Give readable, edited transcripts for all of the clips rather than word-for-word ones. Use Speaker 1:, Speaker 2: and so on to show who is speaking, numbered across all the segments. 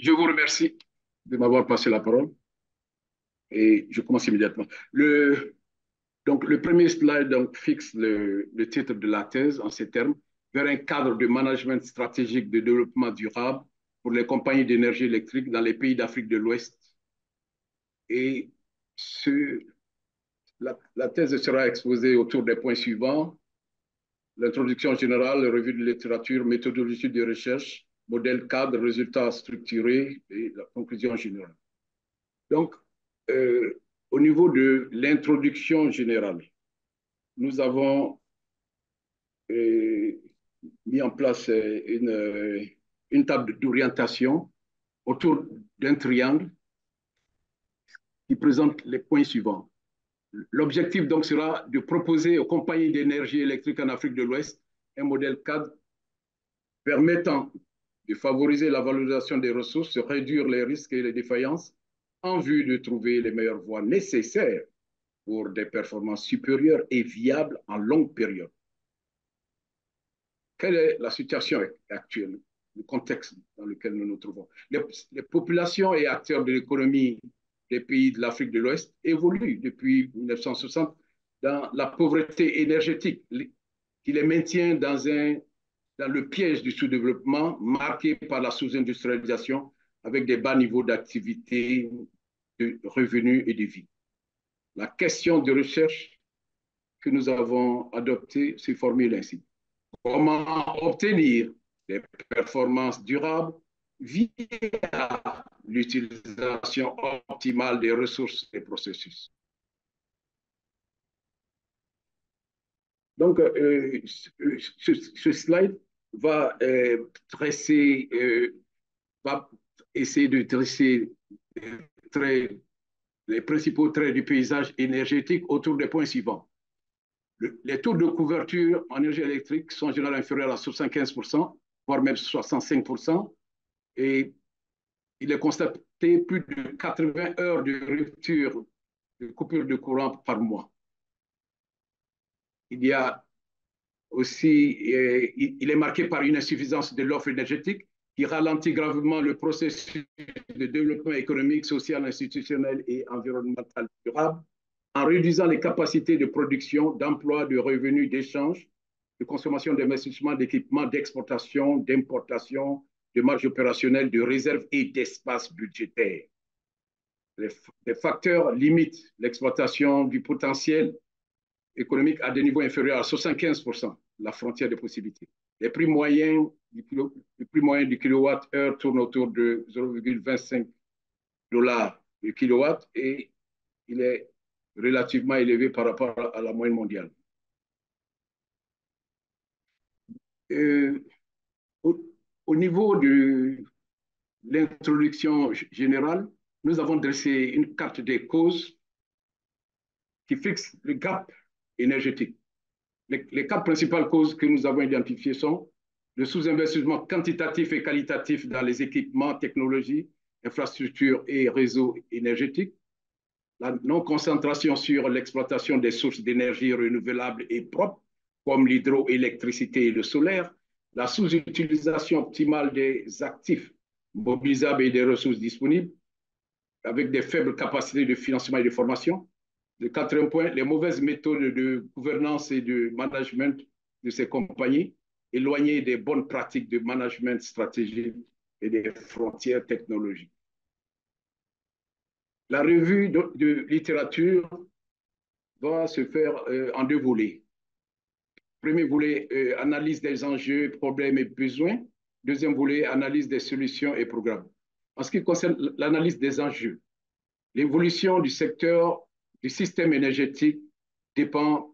Speaker 1: Je vous remercie de m'avoir passé la parole et je commence immédiatement. Le premier slide fixe le titre de la thèse en ces termes, vers un cadre de management stratégique de développement durable pour les compagnies d'énergie électrique dans les pays d'Afrique de l'Ouest. Et ce, la thèse sera exposée autour des points suivants: l'introduction générale, la revue de littérature, méthodologie de recherche, modèle cadre, résultats structurés et la conclusion générale. Donc, euh, au niveau de l'introduction générale, nous avons mis en place une table d'orientation autour d'un triangle qui présente les points suivants. L'objectif donc sera de proposer aux compagnies d'énergie électrique en Afrique de l'Ouest un modèle cadre permettant de favoriser la valorisation des ressources, réduire les risques et les défaillances en vue de trouver les meilleures voies nécessaires pour des performances supérieures et viables en longue période. Quelle est la situation actuelle, le contexte dans lequel nous nous trouvons? Les populations et acteurs de l'économie des pays de l'Afrique de l'Ouest évoluent depuis 1960 dans la pauvreté énergétique qui les maintient dans le piège du sous-développement marqué par la sous-industrialisation avec des bas niveaux d'activité, de revenus et de vie. La question de recherche que nous avons adoptée se formule ainsi. Comment obtenir des performances durables via l'utilisation optimale des ressources et processus? Donc, ce slide va va essayer de dresser les principaux traits du paysage énergétique autour des points suivants. Les taux de couverture en énergie électrique sont généralement inférieurs à 75%, voire même 65%, et il est constaté plus de 80 heures de rupture, de coupure de courant par mois. Il y a aussi, il est marqué par une insuffisance de l'offre énergétique qui ralentit gravement le processus de développement économique, social, institutionnel et environnemental durable, en réduisant les capacités de production, d'emploi, de revenus, d'échange, de consommation, d'investissement, d'équipement, d'exportation, d'importation, de marge opérationnelle, de réserve et d'espace budgétaire. Les facteurs limitent l'exploitation du potentiel économique à des niveaux inférieurs à 75%, la frontière des possibilités. Les prix moyens du kilowatt-heure tournent autour de 0,25 $ le kilowatt et il est relativement élevé par rapport à la moyenne mondiale. Euh, au, au niveau de l'introduction générale, nous avons dressé une carte des causes qui fixe le gap énergétique. Les quatre principales causes que nous avons identifiées sont le sous-investissement quantitatif et qualitatif dans les équipements, technologies, infrastructures et réseaux énergétiques, la non-concentration sur l'exploitation des sources d'énergie renouvelables et propres, comme l'hydroélectricité et le solaire, la sous-utilisation optimale des actifs mobilisables et des ressources disponibles, avec des faibles capacités de financement et de formation. Le quatrième point, les mauvaises méthodes de gouvernance et de management de ces compagnies, éloignées des bonnes pratiques de management stratégique et des frontières technologiques. La revue de littérature va se faire en deux volets. Premier volet, analyse des enjeux, problèmes et besoins. Deuxième volet, analyse des solutions et programmes. En ce qui concerne l'analyse des enjeux, l'évolution du secteur du système énergétique dépend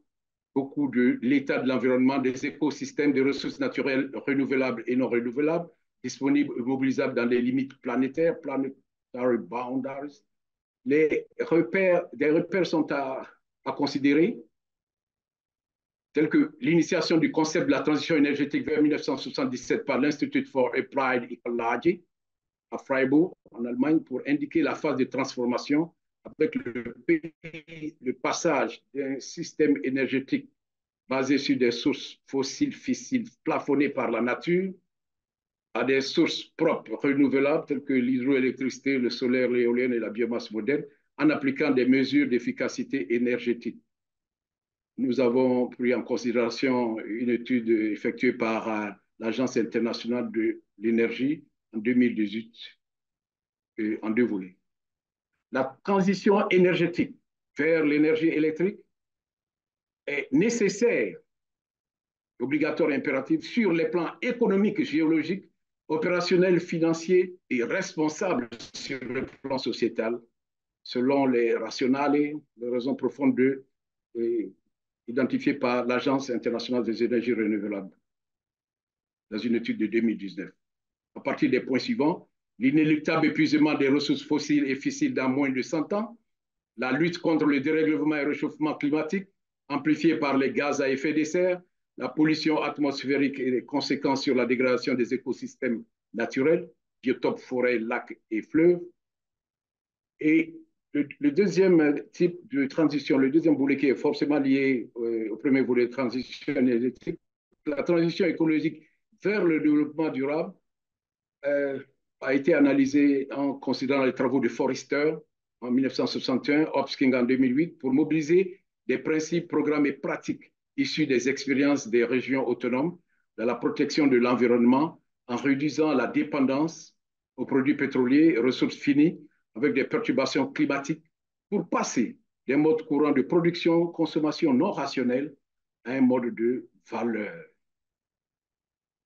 Speaker 1: beaucoup de l'état de l'environnement, des écosystèmes, des ressources naturelles renouvelables et non renouvelables, disponibles et mobilisables dans les limites planétaires, planetary boundaries. Des repères sont à considérer, tels que l'initiation du concept de la transition énergétique vers 1977 par l'Institute for Applied Ecology à Freiburg, en Allemagne, pour indiquer la phase de transformation avec le passage d'un système énergétique basé sur des sources fossiles fissiles plafonnées par la nature à des sources propres renouvelables telles que l'hydroélectricité, le solaire, l'éolienne et la biomasse moderne en appliquant des mesures d'efficacité énergétique. Nous avons pris en considération une étude effectuée par l'Agence internationale de l'énergie en 2018 en deux volets. La transition énergétique vers l'énergie électrique est nécessaire, obligatoire et impérative sur les plans économiques, géologiques, opérationnels, financiers et responsables sur le plan sociétal, selon les rationales, les raisons profondes identifiées par l'Agence internationale des énergies renouvelables dans une étude de 2019. À partir des points suivants, l'inéluctable épuisement des ressources fossiles et fissiles dans moins de 100 ans, la lutte contre le dérèglement et le réchauffement climatique, amplifié par les gaz à effet de serre, la pollution atmosphérique et les conséquences sur la dégradation des écosystèmes naturels, biotopes, forêts, lacs et fleuves. Et le deuxième type de transition, le deuxième volet qui est forcément lié au premier volet de transition énergétique, la transition écologique vers le développement durable, a été analysé en considérant les travaux de Forrester en 1961, Hopkins en 2008, pour mobiliser des principes, programmes et pratiques issus des expériences des régions autonomes dans la protection de l'environnement en réduisant la dépendance aux produits pétroliers et ressources finies avec des perturbations climatiques pour passer des modes courants de production, consommation non rationnelle à un mode de valeur.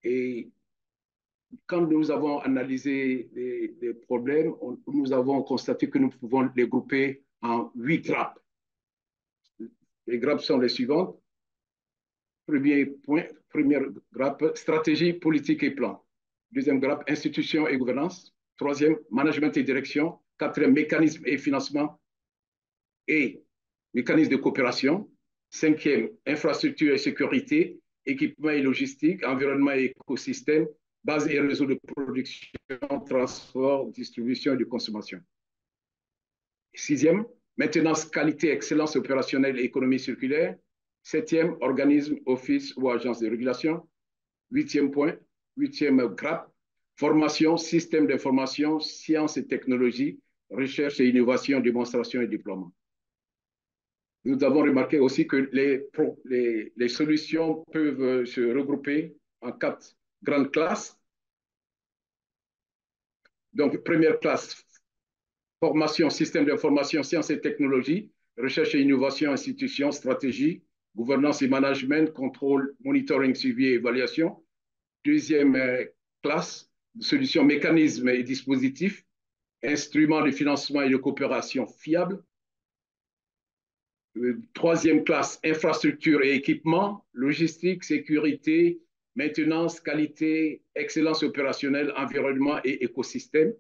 Speaker 1: Et quand nous avons analysé les problèmes, nous avons constaté que nous pouvons les grouper en 8 grappes. Les grappes sont les suivantes. Premier point, première grappe, stratégie, politique et plan. Deuxième grappe, institutions et gouvernance. Troisième, management et direction. Quatrième, mécanisme et financement et mécanisme de coopération. Cinquième, infrastructure et sécurité, équipement et logistique, environnement et écosystème, base et réseau de production, transport, distribution et de consommation. Sixième, maintenance, qualité, excellence opérationnelle et économie circulaire. Septième, organisme, office ou agence de régulation. Huitième point, huitième grappe, formation, système d'information, sciences et technologies, recherche et innovation, démonstration et déploiement. Nous avons remarqué aussi que les solutions peuvent se regrouper en 4 grandes classes. Donc, première classe, formation, système d'information, sciences et technologies, recherche et innovation, institutions, stratégie, gouvernance et management, contrôle, monitoring, suivi et évaluation. Deuxième classe, solutions, mécanismes et dispositifs, instruments de financement et de coopération fiables. Troisième classe, infrastructure et équipement, logistique, sécurité, maintenance, qualité, excellence opérationnelle, environnement et écosystème.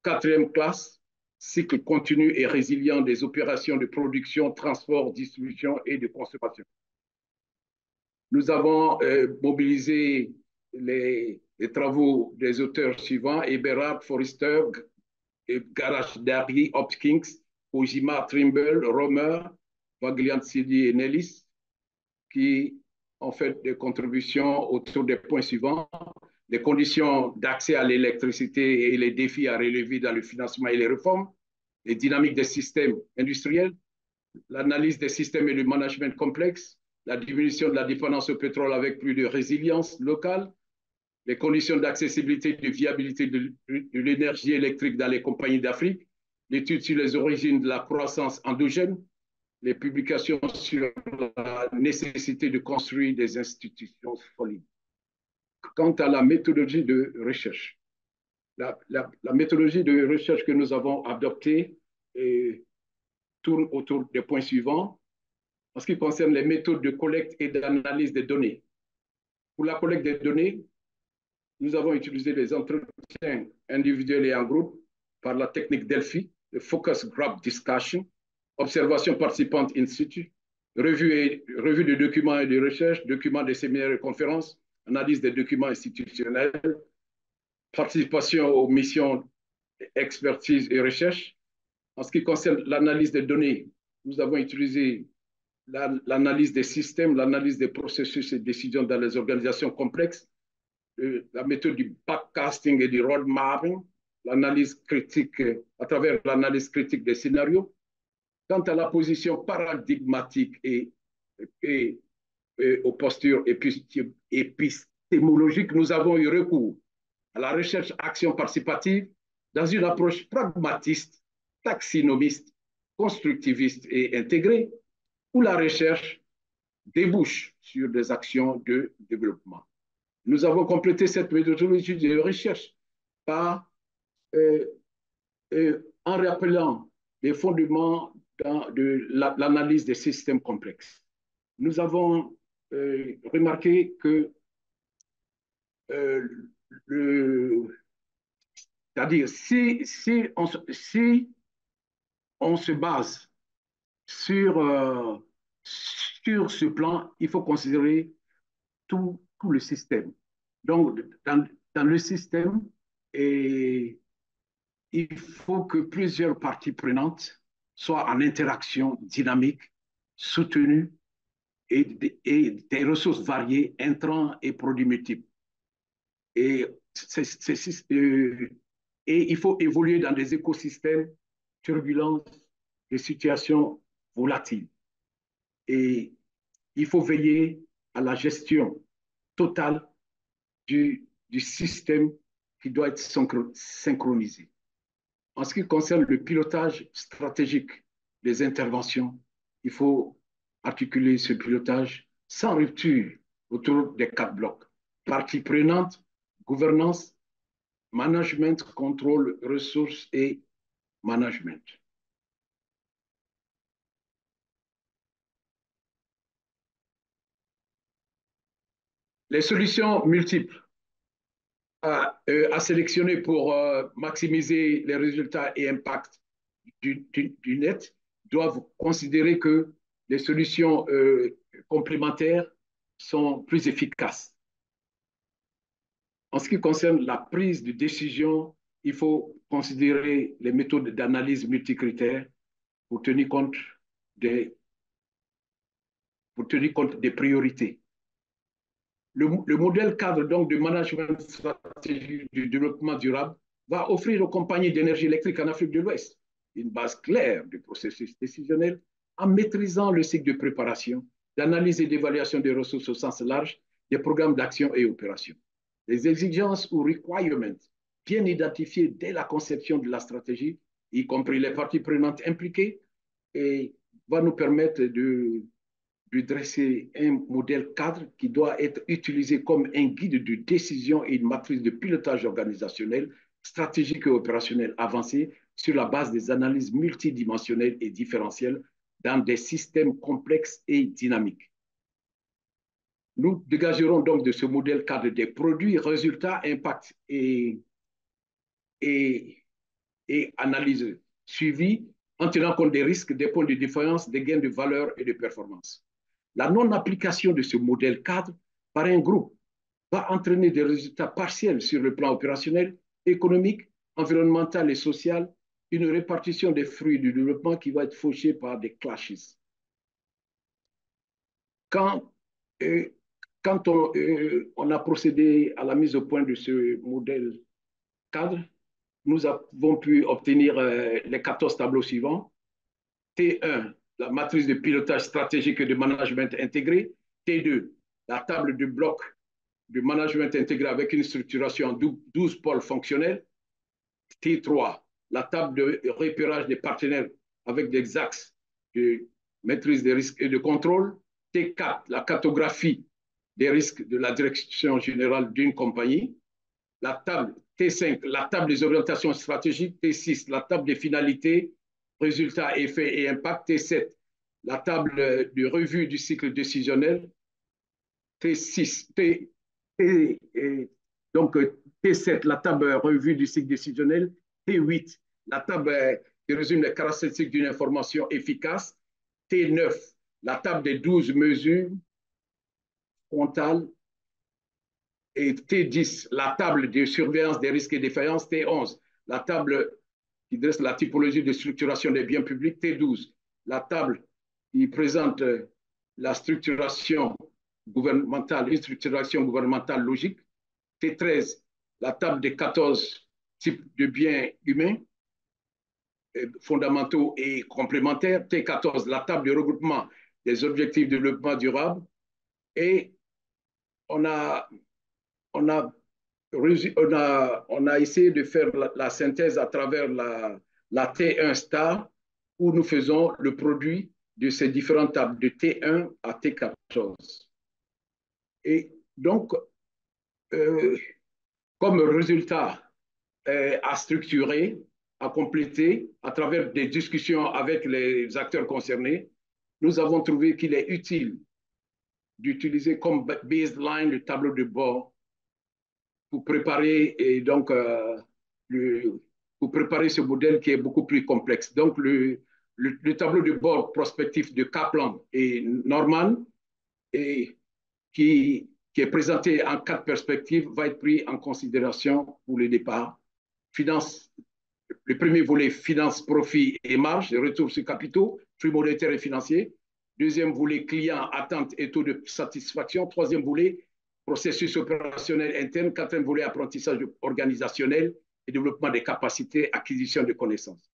Speaker 1: Quatrième classe, cycle continu et résilient des opérations de production, transport, distribution et de consommation. Nous avons mobilisé les travaux des auteurs suivants, Eberhard, Forrester, Garachdari, Hopkins, Ojima, Trimble, Romer, Vagliancini et Nellis, qui ont fait des contributions autour des points suivants: les conditions d'accès à l'électricité et les défis à relever dans le financement et les réformes, les dynamiques des systèmes industriels, l'analyse des systèmes et le management complexe, la diminution de la dépendance au pétrole avec plus de résilience locale, les conditions d'accessibilité et de viabilité de l'énergie électrique dans les compagnies d'Afrique, l'étude sur les origines de la croissance endogène, les publications sur la nécessité de construire des institutions solides. Quant à la méthodologie de recherche, la méthodologie de recherche que nous avons adoptée tourne autour des points suivants. En ce qui concerne les méthodes de collecte et d'analyse des données. Pour la collecte des données, nous avons utilisé les entretiens individuels et en groupe par la technique Delphi, le Focus Group Discussion, observation participante in situ, revue de documents et de recherche, documents de séminaires et conférences, analyse des documents institutionnels, participation aux missions expertise et recherche. En ce qui concerne l'analyse des données, nous avons utilisé l'analyse des systèmes, l'analyse des processus et décisions dans les organisations complexes, la méthode du backcasting et du road mapping, l'analyse critique, à travers l'analyse critique des scénarios. Quant à la position paradigmatique et aux postures épistémologiques, nous avons eu recours à la recherche-action participative dans une approche pragmatiste, taxinomiste, constructiviste et intégrée, où la recherche débouche sur des actions de développement. Nous avons complété cette méthodologie de recherche par, en rappelant les fondements de l'analyse des systèmes complexes. Nous avons remarqué que c'est-à-dire si on se base sur ce plan, il faut considérer tout le système. Donc, dans le système, et il faut que plusieurs parties prenantes soient en interaction dynamique, soutenue et des ressources variées, intrants et produits multiples. Et, et il faut évoluer dans des écosystèmes turbulents, des situations volatiles. Et il faut veiller à la gestion totale du système qui doit être synchronisé. En ce qui concerne le pilotage stratégique des interventions, il faut articuler ce pilotage sans rupture autour des 4 blocs. Parties prenantes, gouvernance, management, contrôle, ressources et management. Les solutions multiples à sélectionner pour maximiser les résultats et impacts du net doivent considérer que les solutions complémentaires sont plus efficaces. En ce qui concerne la prise de décision, il faut considérer les méthodes d'analyse multicritères pour tenir compte des priorités. Le modèle cadre donc de management stratégique du développement durable va offrir aux compagnies d'énergie électrique en Afrique de l'Ouest une base claire du processus décisionnel en maîtrisant le cycle de préparation, d'analyse et d'évaluation des ressources au sens large, des programmes d'action et opérations. Les exigences ou requirements bien identifiés dès la conception de la stratégie, y compris les parties prenantes impliquées, et va nous permettre de dresser un modèle cadre qui doit être utilisé comme un guide de décision et une matrice de pilotage organisationnel, stratégique et opérationnel avancé sur la base des analyses multidimensionnelles et différentielles dans des systèmes complexes et dynamiques. Nous dégagerons donc de ce modèle cadre des produits, résultats, impacts et analyses suivies en tenant compte des risques, des points de différence, des gains de valeur et de performance. La non-application de ce modèle cadre par un groupe va entraîner des résultats partiels sur le plan opérationnel, économique, environnemental et social, une répartition des fruits du développement qui va être fauchée par des clashes. Quand, quand on a procédé à la mise au point de ce modèle cadre, nous avons pu obtenir les 14 tableaux suivants. T1, la matrice de pilotage stratégique et de management intégré. T2, la table de bloc de management intégré avec une structuration en 12 pôles fonctionnels. T3, la table de repérage des partenaires avec des axes de maîtrise des risques et de contrôle. T4, la cartographie des risques de la direction générale d'une compagnie. La table T5, la table des orientations stratégiques. T6, la table des finalités, résultats, effets et impacts. T7, la table de revue du cycle décisionnel. T6, donc T7, la table revue du cycle décisionnel. T8, la table qui résume les caractéristiques d'une information efficace. T9, la table des 12 mesures frontales. Et T10, la table de surveillance des risques et défaillances. T11, la table qui dresse la typologie de structuration des biens publics. T12, la table qui présente la structuration gouvernementale, une structuration gouvernementale logique. T13, la table des 14 types de biens humains fondamentaux et complémentaires. T14, la table de regroupement des objectifs de développement durable. Et on a, on a, on a essayé de faire la synthèse à travers la T1 star, où nous faisons le produit de ces différentes tables de T1 à T14. Et donc, comme résultat à structurer, à compléter à travers des discussions avec les acteurs concernés, nous avons trouvé qu'il est utile d'utiliser comme baseline le tableau de bord pour préparer et donc pour préparer ce modèle qui est beaucoup plus complexe. Donc le tableau de bord prospectif de Kaplan et Norman et qui est présenté en 4 perspectives va être pris en considération pour le départ. Finance, le premier volet, finance, profit et marge, retour sur capitaux, flux monétaire et financier. Deuxième volet, client, attente et taux de satisfaction. Troisième volet, processus opérationnel interne. Quatrième volet, apprentissage organisationnel et développement des capacités, acquisition de connaissances.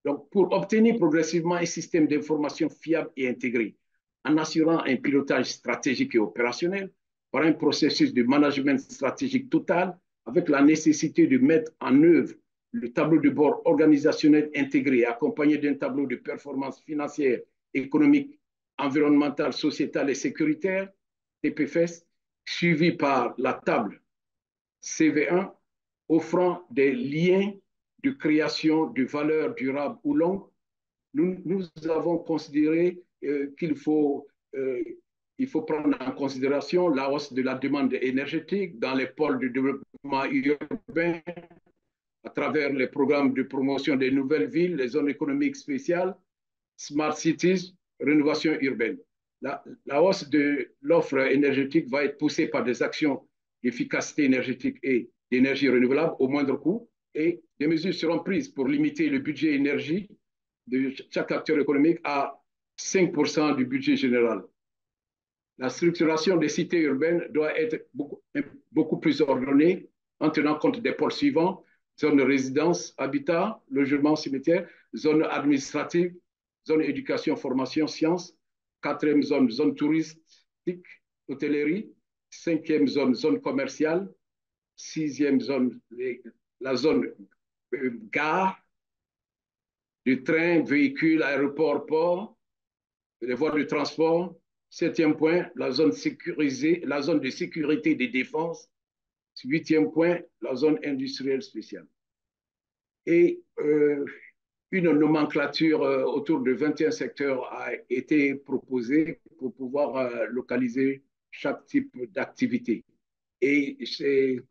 Speaker 1: Donc, pour obtenir progressivement un système d'information fiable et intégré, en assurant un pilotage stratégique et opérationnel, par un processus de management stratégique total, avec la nécessité de mettre en œuvre le tableau de bord organisationnel intégré, accompagné d'un tableau de performance financière, économique, environnementale, sociétale et sécuritaire, TPFS, suivi par la table CV1, offrant des liens de création de valeur durable ou longue. Nous avons considéré il faut prendre en considération la hausse de la demande énergétique dans les pôles de développement urbain à travers les programmes de promotion des nouvelles villes, les zones économiques spéciales, smart cities, rénovation urbaine. La hausse de l'offre énergétique va être poussée par des actions d'efficacité énergétique et d'énergie renouvelable au moindre coût et des mesures seront prises pour limiter le budget énergie de chaque acteur économique à 5% du budget général. La structuration des cités urbaines doit être beaucoup plus ordonnée en tenant compte des pôles suivants: zone de résidence, habitat, logement, cimetière, zone administrative, zone éducation, formation, sciences, quatrième zone, zone touristique, hôtellerie, cinquième zone, zone commerciale, sixième zone, la zone gare, de train, véhicules, aéroports, ports, les voies de transport. Septième point, la zone sécurisée, la zone de sécurité et de défense. Huitième point, la zone industrielle spéciale. Et une nomenclature autour de 21 secteurs a été proposée pour pouvoir localiser chaque type d'activité. Et c'est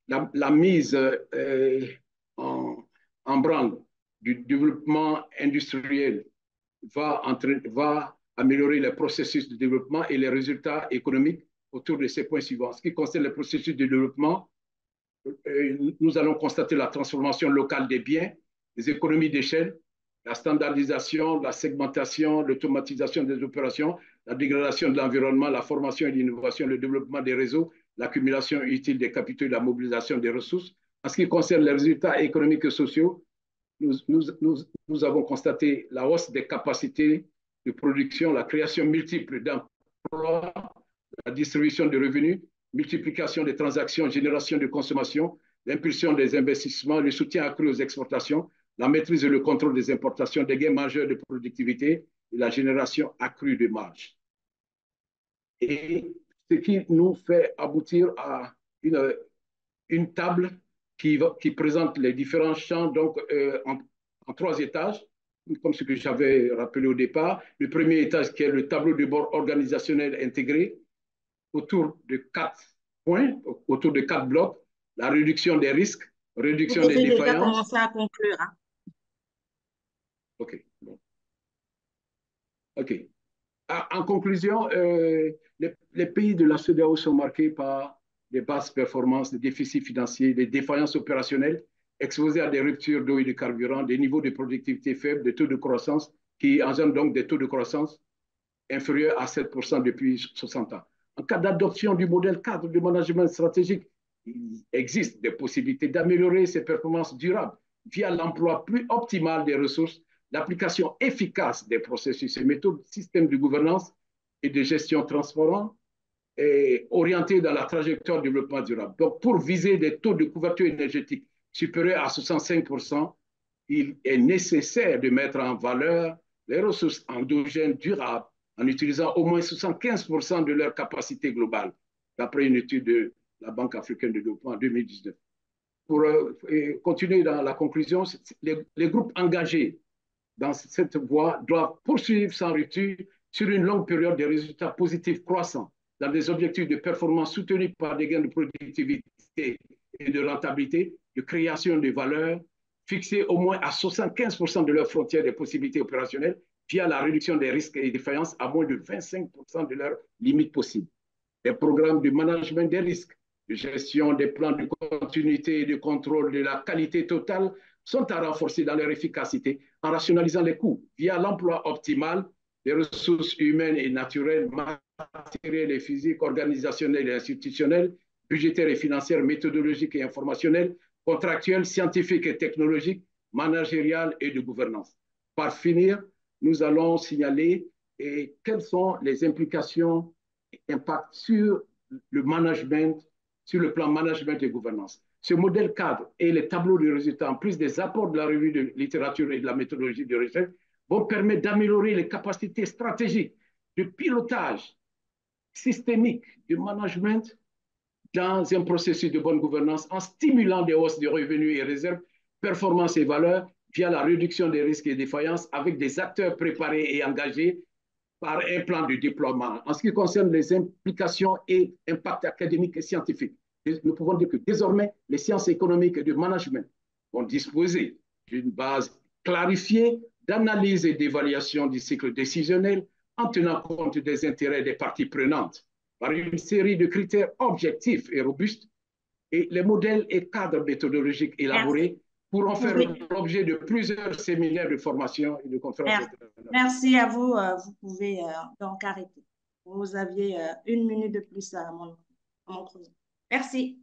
Speaker 1: la mise en branle du développement industriel va améliorer les processus de développement et les résultats économiques autour de ces points suivants. En ce qui concerne les processus de développement, nous allons constater la transformation locale des biens, les économies d'échelle, la standardisation, la segmentation, l'automatisation des opérations, la dégradation de l'environnement, la formation et l'innovation, le développement des réseaux, l'accumulation utile des capitaux et la mobilisation des ressources. En ce qui concerne les résultats économiques et sociaux, nous avons constaté la hausse des capacités de production, la création multiple d'emplois, la distribution de revenus, multiplication des transactions, génération de consommation, l'impulsion des investissements, le soutien accru aux exportations, la maîtrise et le contrôle des importations, des gains majeurs de productivité et la génération accrue de marge. Et ce qui nous fait aboutir à une table qui présente les différents champs donc, en 3 étages, comme ce que j'avais rappelé au départ. Le premier étage qui est le tableau de bord organisationnel intégré autour de 4 points, autour de 4 blocs: la réduction des risques,
Speaker 2: Vous
Speaker 1: réduction des
Speaker 2: devez déjà
Speaker 1: défaillances.
Speaker 2: commencer à conclure. Hein?
Speaker 1: OK. Bon. OK. En conclusion, les pays de la CEDEAO sont marqués par des basses performances, des déficits financiers, des défaillances opérationnelles, exposés à des ruptures d'eau et de carburant, des niveaux de productivité faibles, des taux de croissance qui engendrent donc des taux de croissance inférieurs à 7% depuis 60 ans. En cas d'adoption du modèle cadre de management stratégique, il existe des possibilités d'améliorer ses performances durables via l'emploi plus optimal des ressources, l'application efficace des processus et méthodes, systèmes de gouvernance et de gestion transparents et orientés dans la trajectoire du développement durable. Donc, pour viser des taux de couverture énergétique supérieurs à 65%, il est nécessaire de mettre en valeur les ressources endogènes durables en utilisant au moins 75% de leur capacité globale, d'après une étude de la Banque africaine de développement en 2019. Pour continuer dans la conclusion, les groupes engagés dans cette voie doivent poursuivre sans rupture sur une longue période des résultats positifs croissants dans des objectifs de performance soutenus par des gains de productivité et de rentabilité, de création de valeur, fixés au moins à 75% de leurs frontières des possibilités opérationnelles via la réduction des risques et défaillances à moins de 25% de leurs limites possibles. Des programmes de management des risques, de gestion des plans de continuité et de contrôle de la qualité totale sont à renforcer dans leur efficacité en rationalisant les coûts via l'emploi optimal des ressources humaines et naturelles, matérielles et physiques, organisationnelles et institutionnelles, budgétaires et financières, méthodologiques et informationnelles, contractuelles, scientifiques et technologiques, managériales et de gouvernance. Par finir, nous allons signaler quelles sont les implications et impacts sur le management, sur le plan management et gouvernance. Ce modèle cadre et les tableaux de résultats, en plus des apports de la revue de littérature et de la méthodologie de recherche, vont permettre d'améliorer les capacités stratégiques de pilotage systémique du management dans un processus de bonne gouvernance en stimulant des hausses de revenus et réserves, performances et valeurs via la réduction des risques et défaillances avec des acteurs préparés et engagés par un plan de déploiement. En ce qui concerne les implications et impacts académiques et scientifiques, nous pouvons dire que désormais, les sciences économiques et de management vont disposer d'une base clarifiée d'analyse et d'évaluation du cycle décisionnel en tenant compte des intérêts des parties prenantes par une série de critères objectifs et robustes, et les modèles et cadres méthodologiques élaborés pourront faire l'objet de plusieurs séminaires de formation et de conférences internationales.
Speaker 2: Merci à vous. Vous pouvez donc arrêter. Vous aviez 1 minute de plus à mon chrono. Merci.